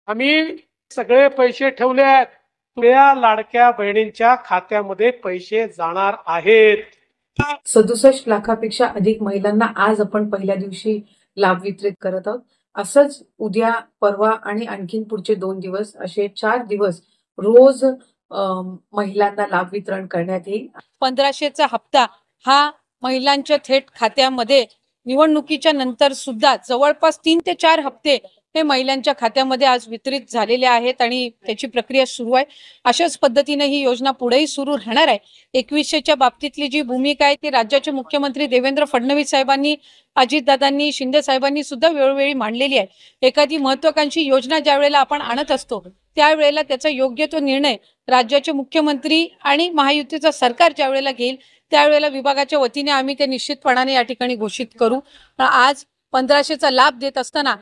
आम्ही सगळे पैसे ठेवले आहेत. तुझ्या लाडक्या बहिणींच्या खात्यामध्ये पैसे जाणार आहेत. 67 लाखापेक्षा अधिक महिलांना आज आपण पहिल्या दिवशी लाभ वितरित करत आहोत. असंच उद्या, परवा आणि आणखीन पुढचे 2 दिवस असे 4 दिवस रोज महिलांना लाभ वितरण करण्यात येईल. 1500चा हप्ता हा महिलांच्या थेट खात्यामध्ये निवडणुकीच्या नंतर सुद्धा जवळपास 3 ते 4 हप्ते हे महिलांच्या खात्यामध्ये आज वितरित झालेले आहेत आणि त्याची प्रक्रिया सुरू आहे. अशाच पद्धतीने ही योजना पुढेही सुरू राहणार आहे. 2100च्या बाबतीतली जी भूमिका आहे ती राज्याचे मुख्यमंत्री देवेंद्र फडणवीस साहेबांनी, अजितदादांनी, शिंदे साहेबांनी सुद्धा वेळोवेळी मांडलेली आहे. एखादी महत्त्वाकांक्षी योजना ज्या वेळेला आपण आणत असतो त्यावेळेला त्याचा योग्य तो निर्णय राज्याचे मुख्यमंत्री आणि महायुतीचं सरकार ज्या वेळेला घेईल त्यावेळेला विभागाच्या वतीने आम्ही ते निश्चितपणाने या ठिकाणी घोषित करू. आज 1500चा लाभ देत असताना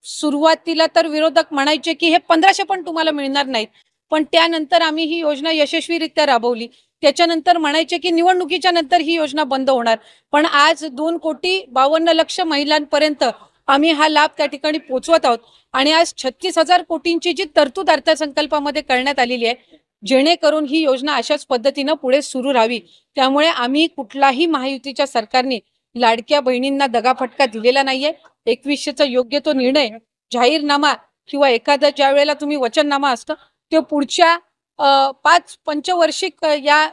सुरुवातीला तर विरोधक म्हणायचे की हे 1500 पण तुम्हाला मिळणार नाहीत, पण त्यानंतर आम्ही ही योजना यशस्वीरित्या राबवली. त्याच्यानंतर म्हणायचे की निवडणुकीच्या नंतर ही योजना बंद होणार, पण आज 2,52,00,000 महिलांपर्यंत आम्ही हा लाभ त्या ठिकाणी पोहोचवत आहोत. आणि आज 36,000 कोटींची जी तरतूद अर्थसंकल्पामध्ये करण्यात आलेली आहे जेणेकरून ही योजना अशाच पद्धतीनं पुढे सुरू राहावी. त्यामुळे आम्ही कुठलाही महायुतीच्या सरकारने लाडक्या बहिणींना दगाफटका दिलेला नाहीये. 2100चा योग्य तो निर्णय जाहीरनामा किंवा एखादा ज्या वेळेला तुम्ही वचननामा असतं ते पुढच्या 5 पंचवार्षिक या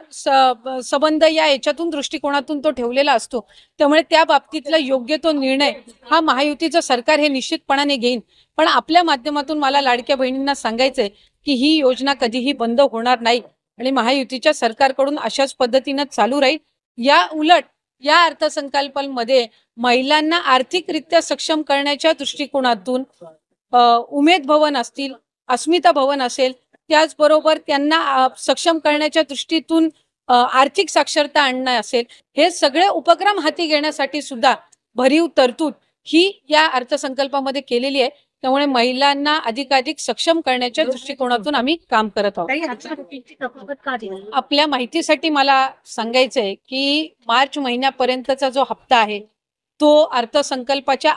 संबंध या याच्यातून दृष्टिकोनातून तो ठेवलेला असतो. त्यामुळे त्या बाबतीतला योग्य तो निर्णय हा महायुतीचं सरकार हे निश्चितपणाने घेईन. पण आपल्या माध्यमातून मला लाडक्या बहिणींना सांगायचंय की ही योजना कधीही बंद होणार नाही आणि महायुतीच्या सरकारकडून अशाच पद्धतीनं चालू राहील. या उलट या अर्थसंकल्पामध्ये महिलांना आर्थिकरित्या सक्षम करण्याच्या दृष्टिकोनातून उमेद भवन असतील, अस्मिता भवन असेल, त्याचबरोबर त्यांना सक्षम करण्याच्या दृष्टीतून आर्थिक साक्षरता आणणं असेल, हे सगळे उपक्रम हाती घेण्यासाठी सुद्धा भरीव तरतूद ही या अर्थसंकल्पामध्ये केलेली आहे. त्यामुळे महिलांना अधिकाधिक सक्षम करण्याच्या दृष्टिकोनातून आम्ही काम करत आहोत. आपल्या माहितीसाठी मला सांगायचंय की मार्च महिन्यापर्यंतचा जो हप्ता आहे तो अर्थसंकल्पाच्या